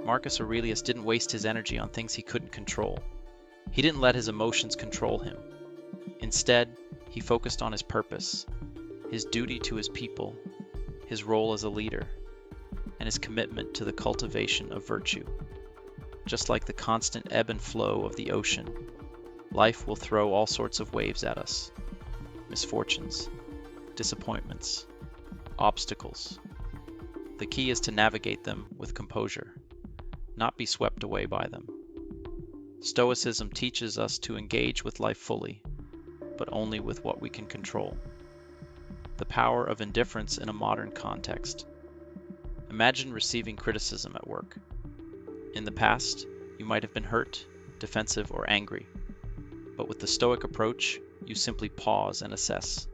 Marcus Aurelius didn't waste his energy on things he couldn't control. He didn't let his emotions control him. Instead, he focused on his purpose, his duty to his people, his role as a leader, and his commitment to the cultivation of virtue. Just like the constant ebb and flow of the ocean, life will throw all sorts of waves at us: misfortunes, disappointments, obstacles. The key is to navigate them with composure, not be swept away by them. Stoicism teaches us to engage with life fully, but only with what we can control. The power of indifference in a modern context. Imagine receiving criticism at work. In the past, you might have been hurt, defensive, or angry. But with the Stoic approach, you simply pause and assess.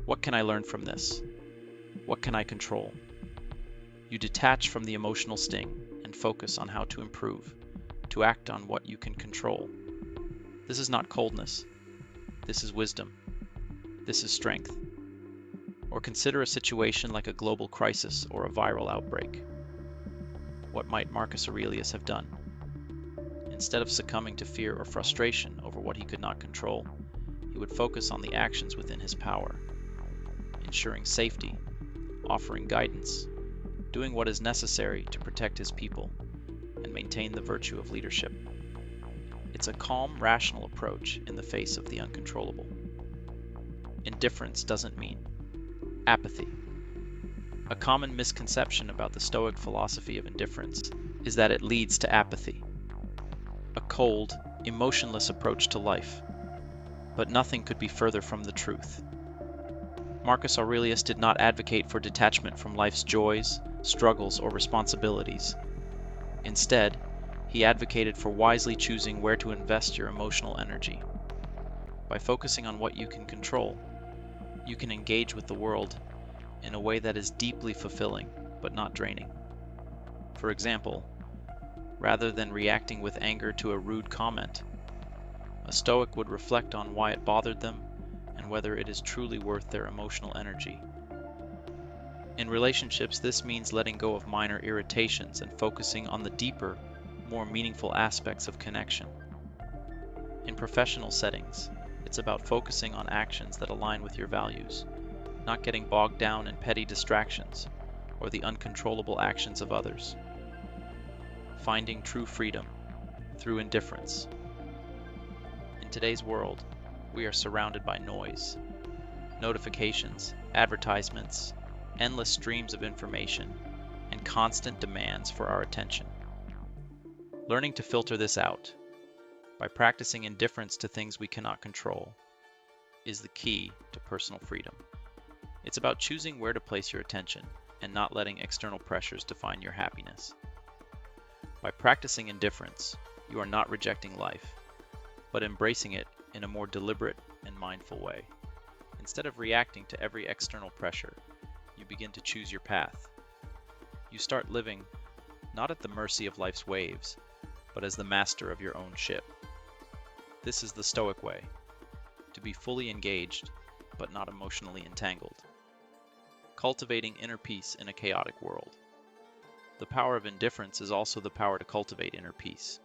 What can I learn from this? What can I control? You detach from the emotional sting and focus on how to improve, to act on what you can control. This is not coldness. This is wisdom. This is strength. Or consider a situation like a global crisis or a viral outbreak. What might Marcus Aurelius have done? Instead of succumbing to fear or frustration over what he could not control, he would focus on the actions within his power, ensuring safety, offering guidance, doing what is necessary to protect his people, and maintain the virtue of leadership. It's a calm, rational approach in the face of the uncontrollable. Indifference doesn't mean apathy. A common misconception about the Stoic philosophy of indifference is that it leads to apathy, a cold, emotionless approach to life. But nothing could be further from the truth. Marcus Aurelius did not advocate for detachment from life's joys, struggles, or responsibilities. Instead, he advocated for wisely choosing where to invest your emotional energy. By focusing on what you can control, you can engage with the world in a way that is deeply fulfilling but not draining. For example, rather than reacting with anger to a rude comment, a Stoic would reflect on why it bothered them and whether it is truly worth their emotional energy. In relationships, this means letting go of minor irritations and focusing on the deeper, more meaningful aspects of connection. In professional settings, it's about focusing on actions that align with your values, not getting bogged down in petty distractions or the uncontrollable actions of others. Finding true freedom through indifference. In today's world, we are surrounded by noise, notifications, advertisements, endless streams of information, and constant demands for our attention. Learning to filter this out by practicing indifference to things we cannot control is the key to personal freedom. It's about choosing where to place your attention and not letting external pressures define your happiness. By practicing indifference, you are not rejecting life, but embracing it in a more deliberate and mindful way. Instead of reacting to every external pressure, you begin to choose your path. You start living not at the mercy of life's waves, but as the master of your own ship. This is the Stoic way, to be fully engaged, but not emotionally entangled. Cultivating inner peace in a chaotic world. The power of indifference is also the power to cultivate inner peace.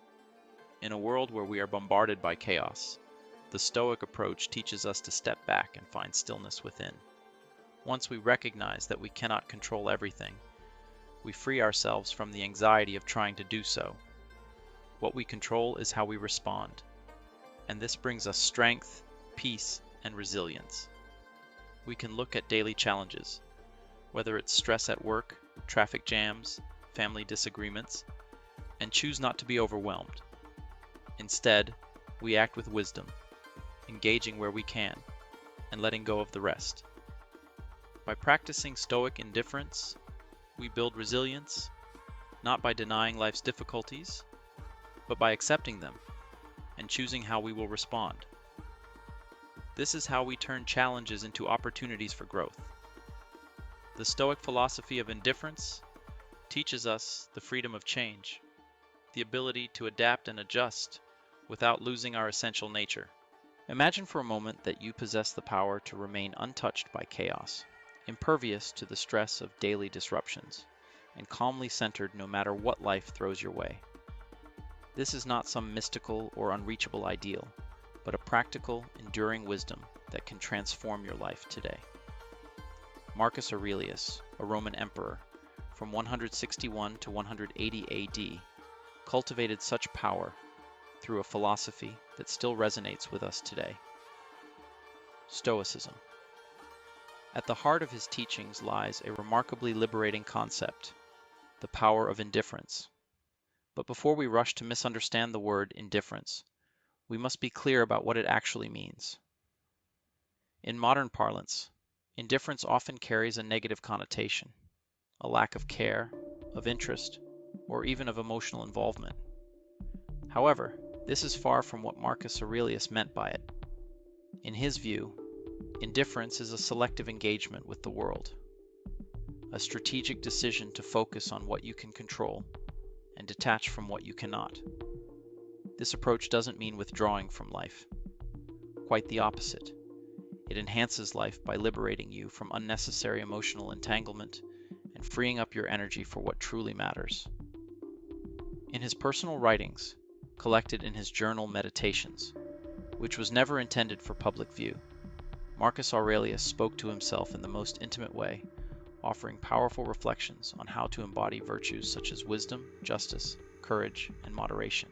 In a world where we are bombarded by chaos, the Stoic approach teaches us to step back and find stillness within. Once we recognize that we cannot control everything, we free ourselves from the anxiety of trying to do so. What we control is how we respond, and this brings us strength, peace, and resilience. We can look at daily challenges, whether it's stress at work, traffic jams, family disagreements, and choose not to be overwhelmed. Instead, we act with wisdom, engaging where we can, and letting go of the rest. By practicing Stoic indifference, we build resilience, not by denying life's difficulties, but by accepting them and choosing how we will respond. This is how we turn challenges into opportunities for growth. The Stoic philosophy of indifference teaches us the freedom of change, the ability to adapt and adjust without losing our essential nature. Imagine for a moment that you possess the power to remain untouched by chaos, impervious to the stress of daily disruptions, and calmly centered no matter what life throws your way. This is not some mystical or unreachable ideal, but a practical, enduring wisdom that can transform your life today. Marcus Aurelius, a Roman emperor, from 161 to 180 AD, cultivated such power through a philosophy that still resonates with us today. Stoicism. At the heart of his teachings lies a remarkably liberating concept, the power of indifference. But before we rush to misunderstand the word indifference, we must be clear about what it actually means. In modern parlance, indifference often carries a negative connotation, a lack of care, of interest, or even of emotional involvement. However, this is far from what Marcus Aurelius meant by it. In his view, indifference is a selective engagement with the world, a strategic decision to focus on what you can control and detach from what you cannot. This approach doesn't mean withdrawing from life. Quite the opposite. It enhances life by liberating you from unnecessary emotional entanglement and freeing up your energy for what truly matters. In his personal writings, collected in his journal Meditations, which was never intended for public view, Marcus Aurelius spoke to himself in the most intimate way, offering powerful reflections on how to embody virtues such as wisdom, justice, courage, and moderation.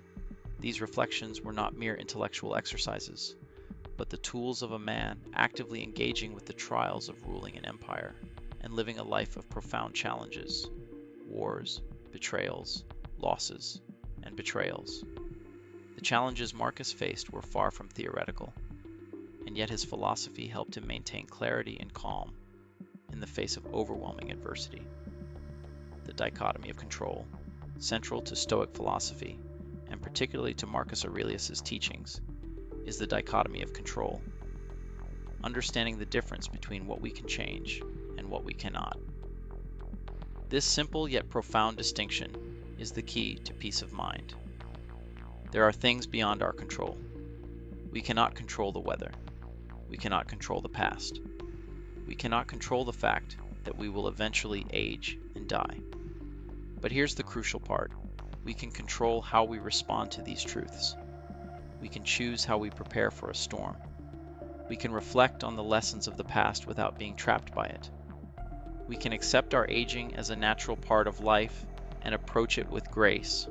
These reflections were not mere intellectual exercises, but the tools of a man actively engaging with the trials of ruling an empire and living a life of profound challenges, wars, betrayals, losses, and betrayals. The challenges Marcus faced were far from theoretical, and yet his philosophy helped him maintain clarity and calm in the face of overwhelming adversity. The dichotomy of control, central to Stoic philosophy, and particularly to Marcus Aurelius's teachings, is the dichotomy of control, understanding the difference between what we can change and what we cannot. This simple yet profound distinction is the key to peace of mind. There are things beyond our control. We cannot control the weather. We cannot control the past. We cannot control the fact that we will eventually age and die. But here's the crucial part. We can control how we respond to these truths. We can choose how we prepare for a storm. We can reflect on the lessons of the past without being trapped by it. We can accept our aging as a natural part of life and approach it with grace.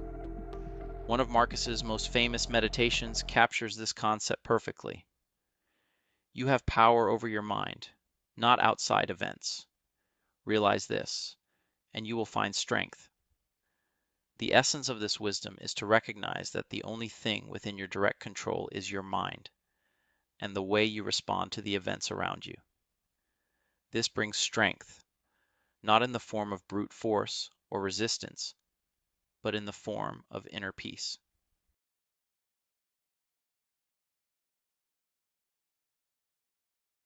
One of Marcus's most famous meditations captures this concept perfectly. You have power over your mind, not outside events. Realize this, and you will find strength. The essence of this wisdom is to recognize that the only thing within your direct control is your mind and the way you respond to the events around you. This brings strength, not in the form of brute force or resistance, but in the form of inner peace.